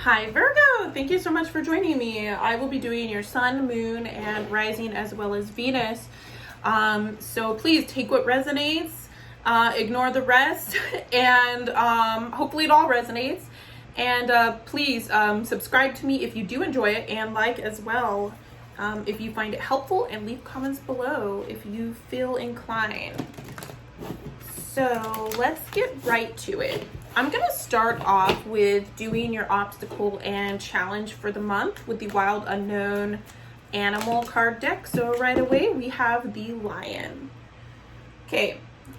Hi Virgo, thank you so much for joining me. I will be doing your sun, moon, and rising as well as Venus. So please take what resonates, ignore the rest, and hopefully it all resonates. And please subscribe to me if you do enjoy it, and like as well if you find it helpful, and leave comments below if you feel inclined. So let's get right to it. I'm going to start off with doing your obstacle and challenge for the month with the Wild Unknown Animal card deck. So right away we have the Lion. Okay,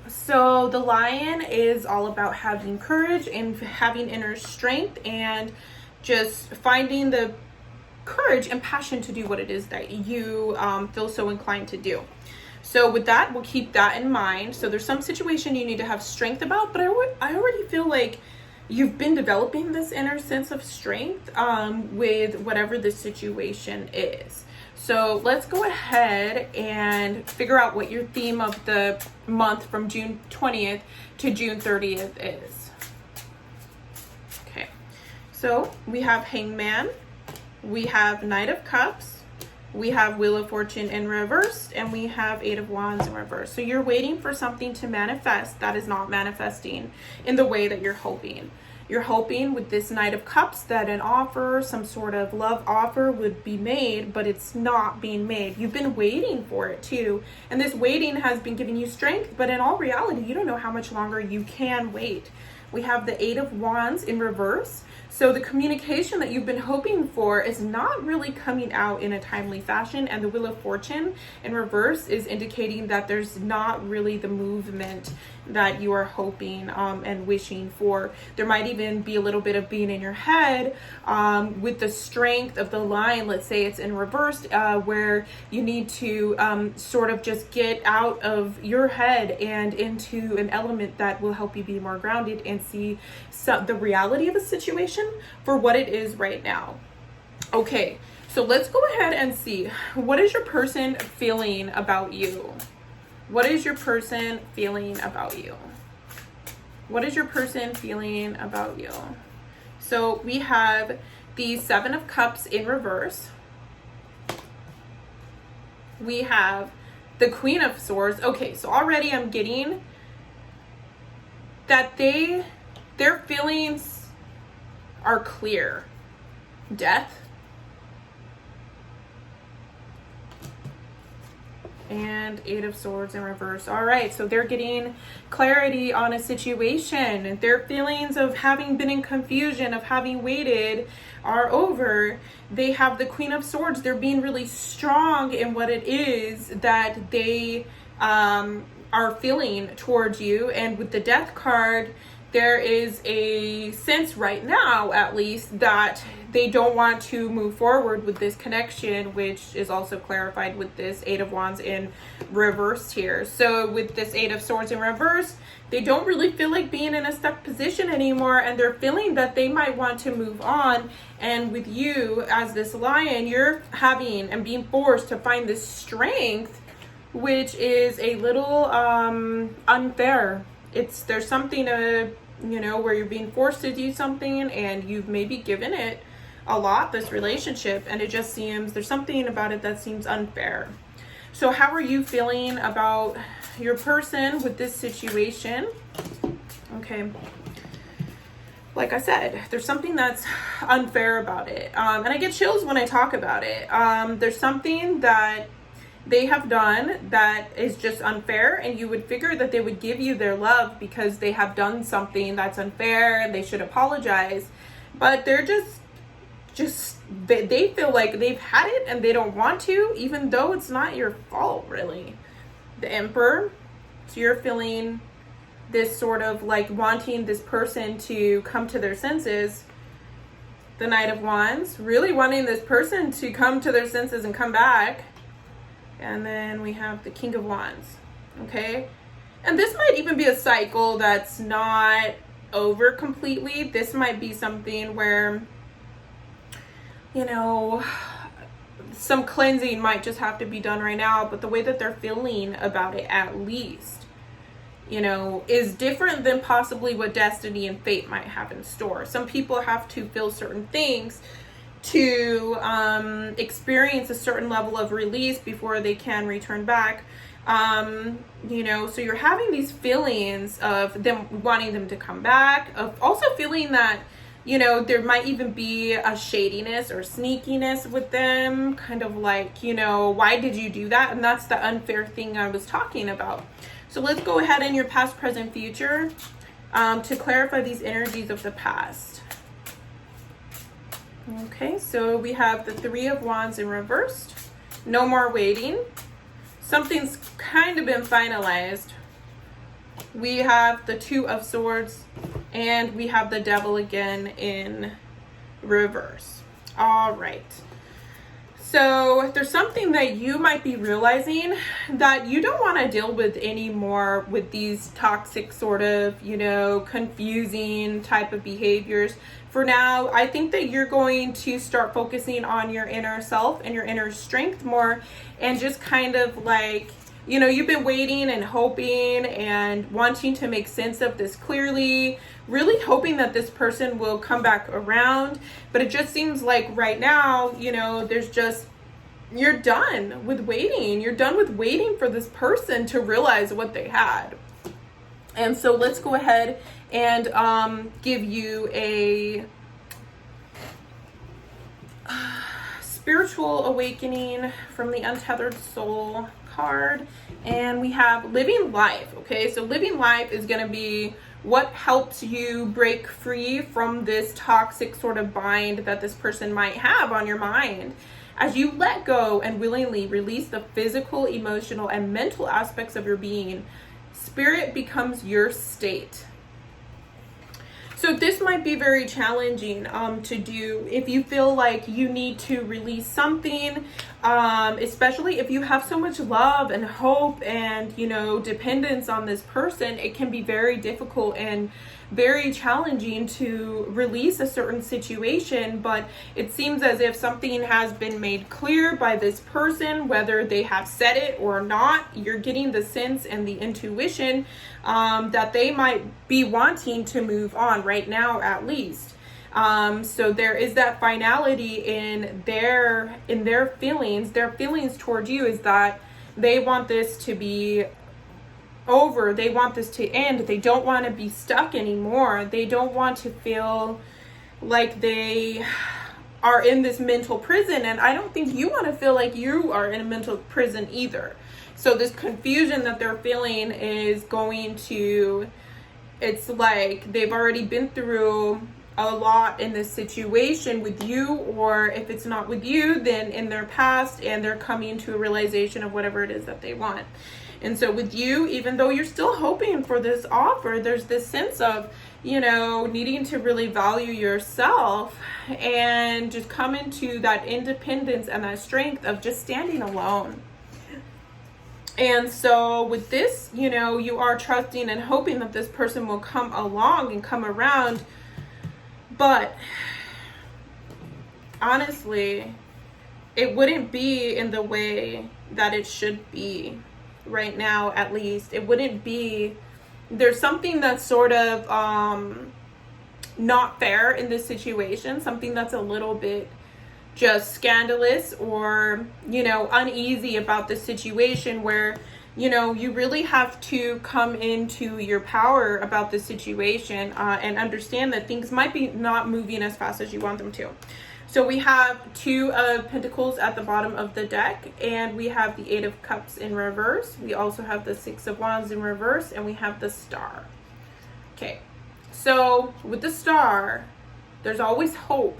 so the Lion is all about having courage and having inner strength and just finding the courage and passion to do what it is that you feel so inclined to do. So with that, we'll keep that in mind. So there's some situation you need to have strength about, but I already feel like you've been developing this inner sense of strength with whatever the situation is. So let's go ahead and figure out what your theme of the month from June 20th to June 30th is. Okay, so we have Hangman, we have Knight of Cups, we have Wheel of Fortune in reverse, and we have Eight of Wands in reverse. So you're waiting for something to manifest that is not manifesting in the way that you're hoping. You're hoping with this Knight of Cups that an offer, some sort of love offer would be made, but it's not being made. You've been waiting for it too. And this waiting has been giving you strength, but in all reality, you don't know how much longer you can wait. We have the Eight of Wands in reverse. So the communication that you've been hoping for is not really coming out in a timely fashion. And the Wheel of Fortune in reverse is indicating that there's not really the movement that you are hoping and wishing for. There might even be a little bit of being in your head with the strength of the Lion. Let's say it's in reverse where you need to sort of just get out of your head and into an element that will help you be more grounded and see the reality of a situation for what it is right now. Okay, so let's go ahead and see, what is your person feeling about you? What is your person feeling about you? What is your person feeling about you? So we have the Seven of Cups in reverse. We have the Queen of Swords. Okay, so already I'm getting that their feelings are clear. Death. And Eight of Swords in reverse. All right, so they're getting clarity on a situation. Their feelings of having been in confusion, of having waited, are over. They have the Queen of Swords. They're being really strong in what it is that they are feeling towards you. And with the Death card, there is a sense right now, at least, that they don't want to move forward with this connection, which is also clarified with this Eight of Wands in reverse here. So with this Eight of Swords in reverse, they don't really feel like being in a stuck position anymore, and they're feeling that they might want to move on. And with you as this Lion, you're having and being forced to find this strength, which is a little unfair. There's something where you're being forced to do something and you've maybe given it a lot, this relationship, and it just seems there's something about it that seems unfair. So how are you feeling about your person with this situation? Okay, like I said, there's something that's unfair about it, and I get chills when I talk about it. There's something that they have done that is just unfair, and you would figure that they would give you their love because they have done something that's unfair and they should apologize, but they're just they feel like they've had it and they don't want to, even though it's not your fault, really. The Emperor. So you're feeling this sort of like wanting this person to come to their senses. The Knight of Wands, really wanting this person to come to their senses and come back. And then we have the King of Wands. Okay, and this might even be a cycle that's not over completely. This might be something where, some cleansing might just have to be done right now, but the way that they're feeling about it, at least, you know, is different than possibly what destiny and fate might have in store. Some people have to feel certain things to experience a certain level of release before they can return back. You know, so you're having these feelings of them wanting them to come back, of also feeling that, you know, there might even be a shadiness or sneakiness with them, kind of like, you know, why did you do that? And that's the unfair thing I was talking about. So let's go ahead in your past, present, future to clarify these energies of the past. Okay, so we have the Three of Wands in reversed. No more waiting. Something's kind of been finalized. We have the Two of Swords, and we have the Devil again in reverse. All right. So there's something that you might be realizing that you don't want to deal with anymore with these toxic sort of, you know, confusing type of behaviors. For now, I think that you're going to start focusing on your inner self and your inner strength more, and just kind of like, you know, you've been waiting and hoping and wanting to make sense of this clearly, really hoping that this person will come back around. But it just seems like right now, you know, there's just, you're done with waiting. You're done with waiting for this person to realize what they had. And so let's go ahead and give you a spiritual awakening from the Untethered Soul card. And we have living life. Okay, so living life is going to be what helps you break free from this toxic sort of bind that this person might have on your mind. As you let go and willingly release the physical, emotional, and mental aspects of your being, spirit becomes your state. So this might be very challenging to do if you feel like you need to release something, especially if you have so much love and hope and, you know, dependence on this person. It can be very difficult and very challenging to release a certain situation, but it seems as if something has been made clear by this person, whether they have said it or not. You're getting the sense and the intuition that they might be wanting to move on right now, at least. So there is that finality in their feelings. Their feelings toward you is that they want this to be over. They want this to end. They don't want to be stuck anymore. They don't want to feel like they are in this mental prison. And I don't think you want to feel like you are in a mental prison either. So this confusion that they're feeling is going to, it's like they've already been through a lot in this situation with you, or if it's not with you, then in their past, and they're coming to a realization of whatever it is that they want. And so with you, even though you're still hoping for this offer, there's this sense of, you know, needing to really value yourself and just come into that independence and that strength of just standing alone. And so with this, you know, you are trusting and hoping that this person will come along and come around. But honestly, it wouldn't be in the way that it should be right now. At least it wouldn't be. There's something that's sort of not fair in this situation, something that's a little bit just scandalous, or, you know, uneasy about the situation, where, you know, you really have to come into your power about the situation and understand that things might be not moving as fast as you want them to. So we have Two of Pentacles at the bottom of the deck, and we have the Eight of Cups in reverse. We also have the Six of Wands in reverse, and we have the Star. Okay, so with the Star, there's always hope.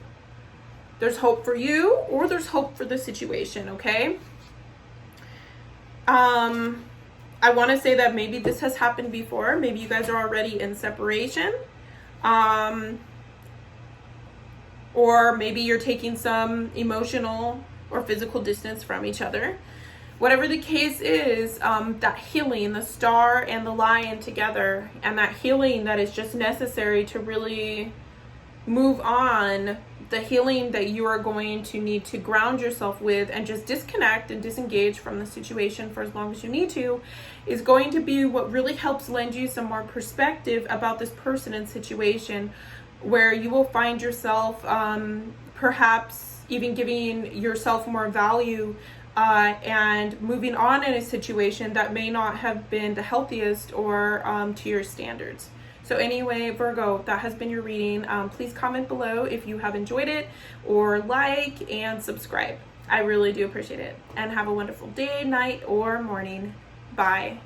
There's hope for you, or there's hope for the situation, okay? I want to say that maybe this has happened before. Maybe you guys are already in separation. Or maybe you're taking some emotional or physical distance from each other. Whatever the case is, that healing, the Star and the Lion together, and that healing that is just necessary to really move on, the healing that you are going to need to ground yourself with and just disconnect and disengage from the situation for as long as you need to is going to be what really helps lend you some more perspective about this person and situation, where you will find yourself perhaps even giving yourself more value and moving on in a situation that may not have been the healthiest or to your standards. So anyway, Virgo, that has been your reading. Please comment below if you have enjoyed it, or like and subscribe. I really do appreciate it. And have a wonderful day, night, or morning. Bye.